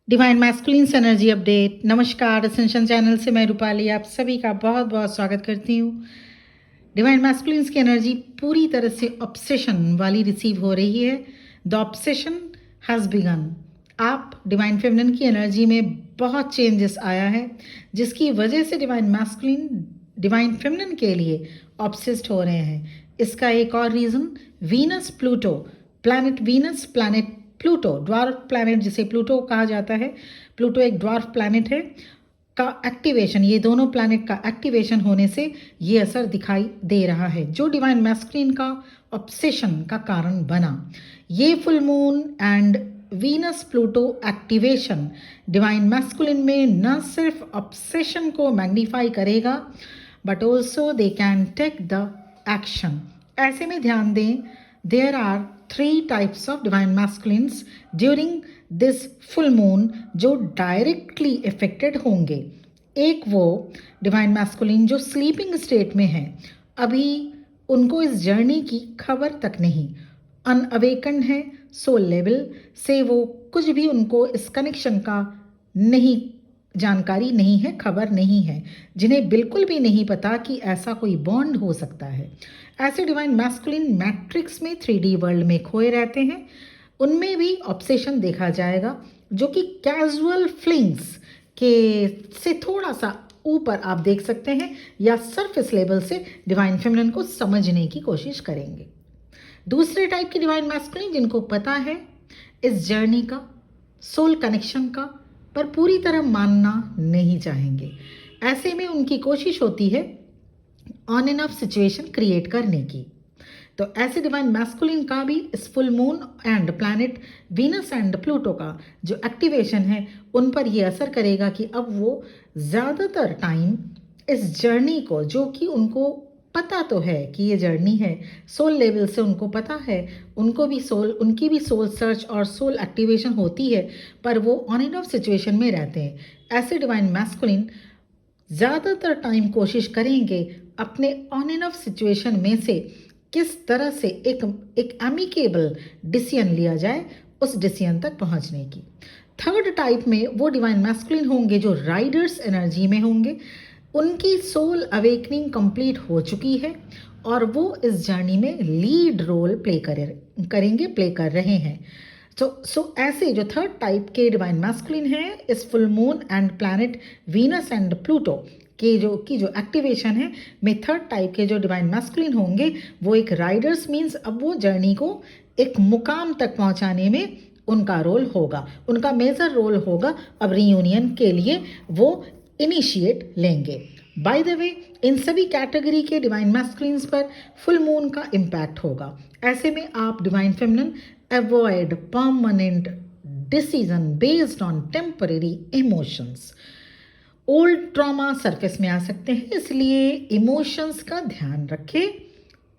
Divine masculines energy update. नमस्कार, ascension channel से मैं रूपाली आप सभी का बहुत बहुत स्वागत करती हूँ। डिवाइन मैस्कुलिन्स की एनर्जी पूरी तरह से ऑब्सेशन वाली रिसीव हो रही है। The obsession has begun. आप डिवाइन फेमिनिन की एनर्जी में बहुत चेंजेस आया है, जिसकी वजह से डिवाइन मैस्कुलिन डिवाइन फेमिनिन के लिए ऑब्सेस्ड हो रहे हैं। इसका एक और reason Venus Pluto planet, Venus planet Pluto dwarf planet जिसे प्लूटो कहा जाता है, प्लूटो एक ड्वार्फ प्लैनेट है, का एक्टिवेशन, ये दोनों प्लैनेट का एक्टिवेशन होने से ये असर दिखाई दे रहा है, जो डिवाइन मैस्कुलिन का ऑब्सेशन का कारण बना। ये full moon and Venus Pluto activation divine masculine में न सिर्फ ऑब्सेशन को मैग्नीफाई करेगा but also they can take the action. ऐसे में ध्यान दें, there are 3 types of divine masculines during this full moon जो डायरेक्टली इफेक्टेड होंगे। एक वो डिवाइन मैस्कुलिन जो स्लीपिंग स्टेट में है, अभी उनको इस जर्नी की खबर तक नहीं, अनअवेकन है, सोल लेवल से वो कुछ भी उनको इस कनेक्शन का नहीं जानकारी नहीं है, खबर नहीं है, जिन्हें बिल्कुल भी नहीं पता कि ऐसा कोई बॉन्ड हो सकता है। ऐसे डिवाइन मैस्कुलिन मैट्रिक्स में 3D वर्ल्ड में खोए रहते हैं। उनमें भी ऑब्सेशन देखा जाएगा, जो कि कैजुअल फ्लिंग्स के से थोड़ा सा ऊपर आप देख सकते हैं, या सरफेस लेवल से डिवाइन फेमिनिन को समझने की कोशिश करेंगे। दूसरे टाइप के डिवाइन मैस्कुलिन जिनको पता है इस जर्नी का, सोल कनेक्शन का, पर पूरी तरह मानना नहीं चाहेंगे। ऐसे में उनकी कोशिश होती है on end of situation create करने की। तो ऐसे डिवाइन मैस्कुलिन का भी इस full moon and planet Venus and Pluto का जो एक्टिवेशन है, उन पर ये असर करेगा कि अब वो ज़्यादातर टाइम इस जर्नी को, जो कि उनको पता तो है कि ये जर्नी है, सोल लेवल से उनको पता है, उनकी भी सोल सर्च और सोल एक्टिवेशन होती है, पर वो ऑन एंड ऑफ सिचुएशन में रहते हैं। ऐसे डिवाइन मैस्कुलिन ज़्यादातर टाइम कोशिश करेंगे अपने ऑन एंड ऑफ सिचुएशन में से किस तरह से एक एमिकेबल डिसीजन लिया जाए, उस डिसीजन तक पहुंचने की। थर्ड टाइप में वो डिवाइन मैस्कुलिन होंगे जो राइडर्स एनर्जी में होंगे। उनकी सोल अवेकनिंग कंप्लीट हो चुकी है और वो इस जर्नी में लीड रोल प्ले कर रहे हैं। सो ऐसे जो थर्ड टाइप के डिवाइन मैस्कुलिन हैं, इस full moon and planet Venus and Pluto के जो एक्टिवेशन है में, थर्ड टाइप के जो डिवाइन मैस्कुलिन होंगे वो एक राइडर्स मीन्स अब वो जर्नी को एक मुकाम तक पहुंचाने में उनका रोल होगा, उनका मेजर रोल होगा। अब रीयूनियन के लिए वो इनिशिएट लेंगे। बाय द वे, इन सभी कैटेगरी के डिवाइन मैस्कुलिन्स पर फुल मून का इम्पैक्ट होगा। ऐसे में आप divine feminine avoid permanent decision based on temporary emotions. Old trauma surface में आ सकते हैं, इसलिए इमोशंस का ध्यान रखें।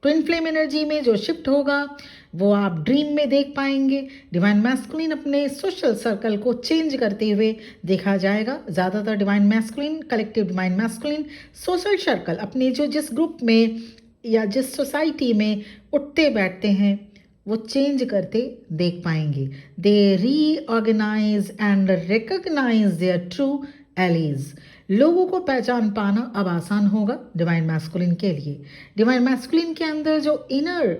ट्विन फ्लेम एनर्जी में जो शिफ्ट होगा वो आप ड्रीम में देख पाएंगे। डिवाइन मैस्कुलिन अपने सोशल सर्कल को चेंज करते हुए देखा जाएगा। ज़्यादातर divine masculine, collective divine masculine social circle अपने जिस ग्रुप में या जिस सोसाइटी में उठते बैठते हैं, वो चेंज करते देख पाएंगे। They reorganize and recognize their true allies. लोगों को पहचान पाना अब आसान होगा डिवाइन मैस्कुलिन के लिए। डिवाइन मैस्कुलिन के अंदर जो इनर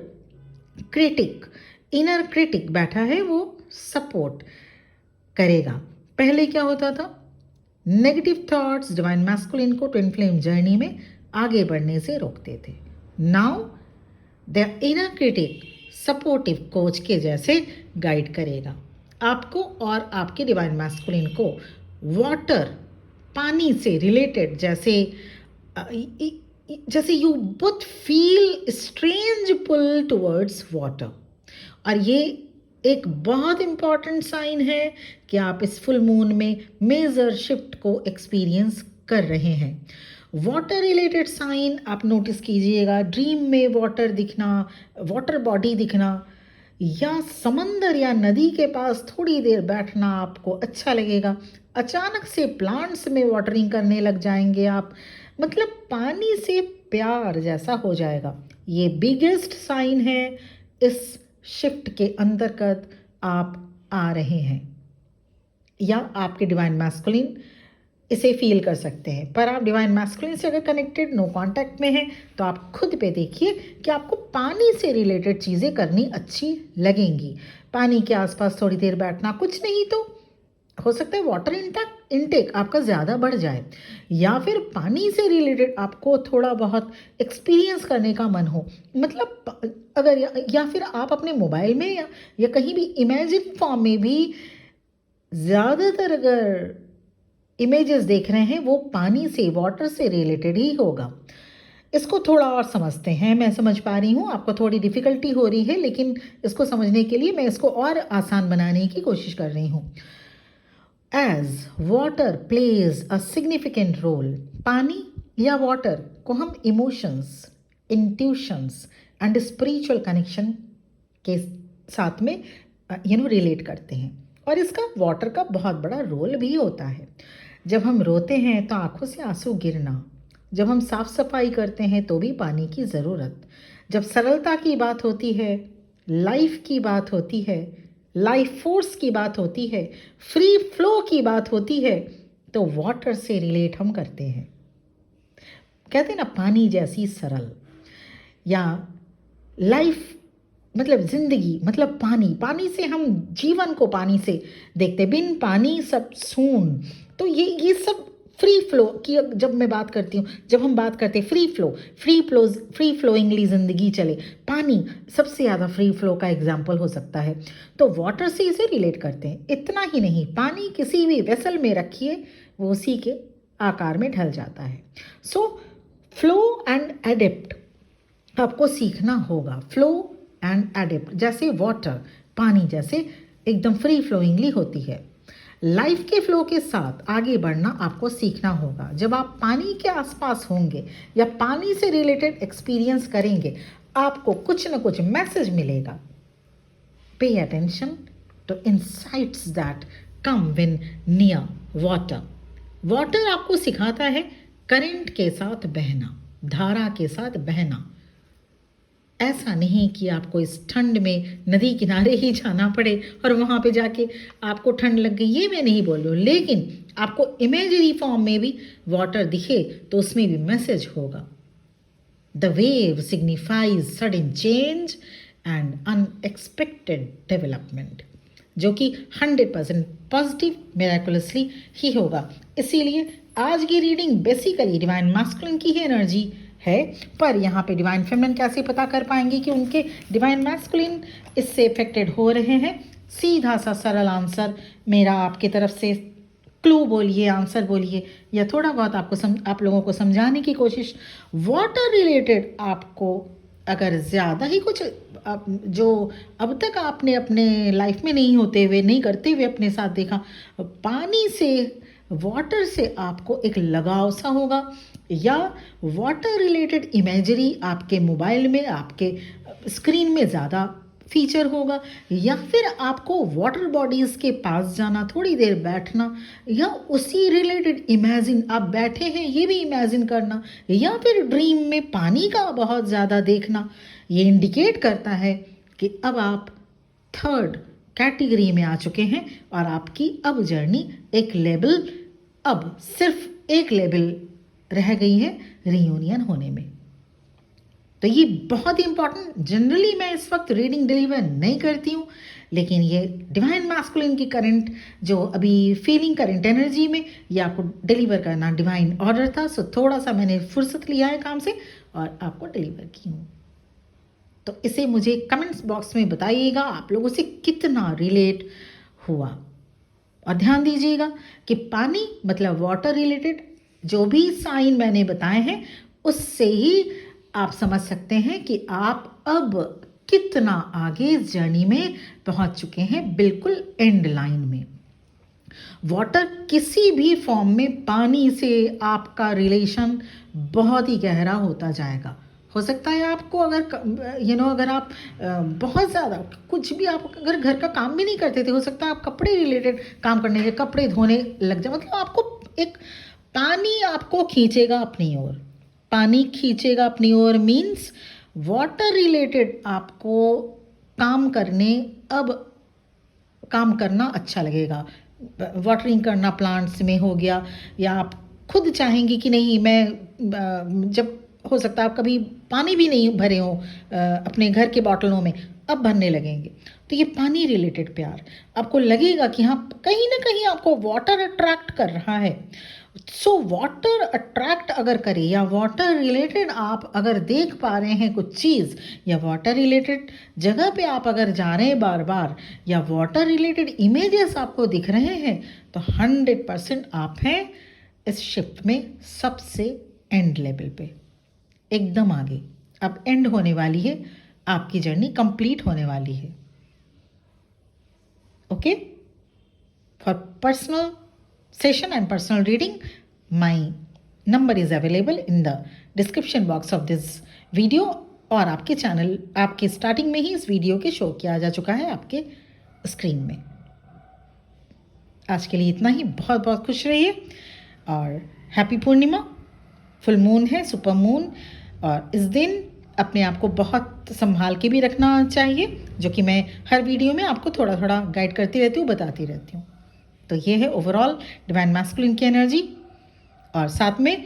क्रिटिक बैठा है वो सपोर्ट करेगा। पहले क्या होता था, नेगेटिव थॉट्स डिवाइन मैस्कुलिन को ट्विन फ्लेम जर्नी में आगे बढ़ने से रोकते थे। Now the inner critic supportive coach के जैसे गाइड करेगा आपको और आपके डिवाइन मैस्कुलिन को। वाटर, पानी से रिलेटेड, जैसे you both feel strange pull towards water, और ये एक बहुत इम्पॉर्टेंट साइन है कि आप इस फुल मून में मेजर शिफ्ट को एक्सपीरियंस कर रहे हैं। वाटर रिलेटेड साइन आप नोटिस कीजिएगा, ड्रीम में वाटर दिखना, वाटर बॉडी दिखना, या समंदर या नदी के पास थोड़ी देर बैठना आपको अच्छा लगेगा। अचानक से प्लांट्स में वाटरिंग करने लग जाएंगे आप, मतलब पानी से प्यार जैसा हो जाएगा। ये बिगेस्ट साइन है इस शिफ्ट के अंतर्गत आप आ रहे हैं। या आपके डिवाइन मैस्कुलिन इसे फील कर सकते हैं। पर आप डिवाइन मैस्कुलिन से अगर कनेक्टेड नो कांटेक्ट में हैं तो आप खुद पे देखिए कि आपको पानी से रिलेटेड चीज़ें करनी अच्छी लगेंगी। पानी के आसपास थोड़ी देर बैठना, कुछ नहीं तो हो सकता है वाटर इनटेक आपका ज़्यादा बढ़ जाए, या फिर पानी से रिलेटेड आपको थोड़ा बहुत एक्सपीरियंस करने का मन हो। मतलब अगर या फिर आप अपने मोबाइल में या कहीं भी इमेजिन फॉर्म में भी ज़्यादातर अगर इमेजेस देख रहे हैं वो पानी से, वाटर से रिलेटेड ही होगा। इसको थोड़ा और समझते हैं। मैं समझ पा रही हूँ आपको थोड़ी डिफ़िकल्टी हो रही है, लेकिन इसको समझने के लिए मैं इसको और आसान बनाने की कोशिश कर रही हूँ। As water plays a significant role, पानी या वाटर को हम emotions, intuitions and spiritual connection के साथ में रिलेट करते हैं, और इसका वाटर का बहुत बड़ा रोल भी होता है। जब हम रोते हैं तो आंखों से आंसू गिरना, जब हम साफ सफाई करते हैं तो भी पानी की ज़रूरत, जब सरलता की बात होती है, लाइफ की बात होती है, लाइफ फोर्स की बात होती है, फ्री फ्लो की बात होती है, तो वाटर से रिलेट हम करते हैं। कहते हैं ना, पानी जैसी सरल, या लाइफ मतलब ज़िंदगी मतलब पानी, पानी से हम जीवन को पानी से देखते, बिन पानी सब सून। तो ये सब फ्री फ्लो की जब मैं बात करती हूँ, जब हम बात करते हैं फ्री फ्लोइंगली ज़िंदगी चले, पानी सबसे ज़्यादा फ्री फ्लो का एग्जाम्पल हो सकता है। तो वाटर से इसे रिलेट करते हैं। इतना ही नहीं, पानी किसी भी वेसल में रखिए वो उसी के आकार में ढल जाता है। सो फ्लो एंड एडेप्ट आपको सीखना होगा। फ्लो एंड एडेप्ट, जैसे वाटर पानी जैसे एकदम फ्री फ्लोइंगली होती है, लाइफ के फ्लो के साथ आगे बढ़ना आपको सीखना होगा। जब आप पानी के आसपास होंगे या पानी से रिलेटेड एक्सपीरियंस करेंगे, आपको कुछ ना कुछ मैसेज मिलेगा। Pay attention to insights that come when near water. Water आपको सिखाता है करंट के साथ बहना, धारा के साथ बहना। ऐसा नहीं कि आपको इस ठंड में नदी किनारे ही जाना पड़े और वहाँ पे जाके आपको ठंड लग गई, ये मैं नहीं बोल रही हूँ, लेकिन आपको इमेजरी फॉर्म में भी वाटर दिखे तो उसमें भी मैसेज होगा। The wave signifies sudden change and unexpected development, जो कि 100% पॉजिटिव मेराकुलसली ही होगा। इसीलिए आज की रीडिंग बेसिकली डिवाइन मैस्कुलिन की ही एनर्जी है, पर यहाँ पे डिवाइन फेमिनिन कैसे पता कर पाएंगे कि उनके डिवाइन मैस्कुलिन इससे इफेक्टेड हो रहे हैं? सीधा सा सरल आंसर मेरा आपकी तरफ से, क्लू बोलिए, आंसर बोलिए, या थोड़ा बहुत आपको आप लोगों को समझाने की कोशिश। वाटर रिलेटेड आपको अगर ज़्यादा ही कुछ जो अब तक आपने अपने लाइफ में नहीं करते हुए अपने साथ देखा, पानी से, वाटर से आपको एक लगाव सा होगा, या वाटर रिलेटेड इमेजरी आपके मोबाइल में, आपके स्क्रीन में ज़्यादा फीचर होगा, या फिर आपको वाटर बॉडीज़ के पास जाना, थोड़ी देर बैठना, या उसी रिलेटेड इमेजिन, आप बैठे हैं ये भी इमेजिन करना, या फिर ड्रीम में पानी का बहुत ज़्यादा देखना। ये इंडिकेट करता है कि अब आप थर्ड कैटेगरी में आ चुके हैं और आपकी अब जर्नी एक लेवल, अब सिर्फ एक लेवल रह गई है रियूनियन होने में। तो ये बहुत ही इंपॉर्टेंट, जनरली मैं इस वक्त रीडिंग डिलीवर नहीं करती हूँ, लेकिन ये डिवाइन मैस्कुलिन की करंट जो अभी फीलिंग करंट एनर्जी में ये आपको डिलीवर करना डिवाइन ऑर्डर था। सो थोड़ा सा मैंने फुर्सत लिया है काम से और आपको डिलीवर की हूँ। तो इसे मुझे कमेंट्स बॉक्स में बताइएगा आप लोगों से कितना रिलेट हुआ, और ध्यान दीजिएगा कि पानी मतलब वाटर रिलेटेड जो भी साइन मैंने बताए हैं उससे ही आप समझ सकते हैं कि आप अब कितना आगे इस जर्नी में पहुंच चुके हैं, बिल्कुल एंड लाइन में। वाटर किसी भी फॉर्म में पानी से आपका रिलेशन बहुत ही गहरा होता जाएगा। हो सकता है आपको अगर अगर आप बहुत ज़्यादा कुछ भी, आप अगर घर का काम भी नहीं करते थे, हो सकता है आप कपड़े रिलेटेड काम करने के, कपड़े धोने लग जाए, मतलब आपको एक पानी आपको खींचेगा अपनी ओर, पानी खींचेगा अपनी ओर मीन्स वाटर रिलेटेड आपको काम करना अच्छा लगेगा। वाटरिंग करना प्लांट्स में हो गया, या आप खुद चाहेंगी कि नहीं मैं जब हो सकता है आप कभी पानी भी नहीं भरे हो अपने घर के बॉटलों में, अब भरने लगेंगे। तो ये पानी रिलेटेड प्यार, आपको लगेगा कि हाँ कहीं ना कहीं आपको वाटर अट्रैक्ट कर रहा है। सो वाटर अट्रैक्ट अगर करे, या वाटर रिलेटेड आप अगर देख पा रहे हैं कुछ चीज़, या वाटर रिलेटेड जगह पे आप अगर जा रहे हैं बार बार, या वाटर रिलेटेड इमेजेस आपको दिख रहे हैं, तो 100% आप हैं इस शिफ्ट में सबसे एंड लेवल पे, एकदम आगे। अब एंड होने वाली है, आपकी जर्नी कंप्लीट होने वाली है। Okay, for personal session and personal reading, my number is available in the description box of this video, और आपके चैनल, आपके स्टार्टिंग में ही इस वीडियो के शो किया जा चुका है आपके स्क्रीन में। आज के लिए इतना ही, बहुत बहुत खुश रहिए, और हैप्पी पूर्णिमा। फुल मून है, सुपर मून, और इस दिन अपने आप को बहुत संभाल के भी रखना चाहिए, जो कि मैं हर वीडियो में आपको थोड़ा थोड़ा गाइड करती रहती हूँ, बताती रहती हूँ। तो ये है ओवरऑल डिवाइन मैस्कुलिन की एनर्जी। और साथ में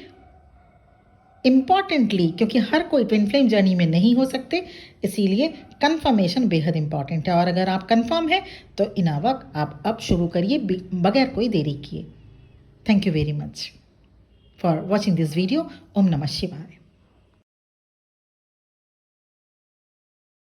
इम्पॉर्टेंटली, क्योंकि हर कोई ट्विन फ्लेम जर्नी में नहीं हो सकते, इसीलिए कंफर्मेशन बेहद इंपॉर्टेंट है। और अगर आप कंफर्म है तो इनावक आप अब शुरू करिए बगैर कोई देरी किए। Thank you very much for watching this video. ओम नमः शिवाय।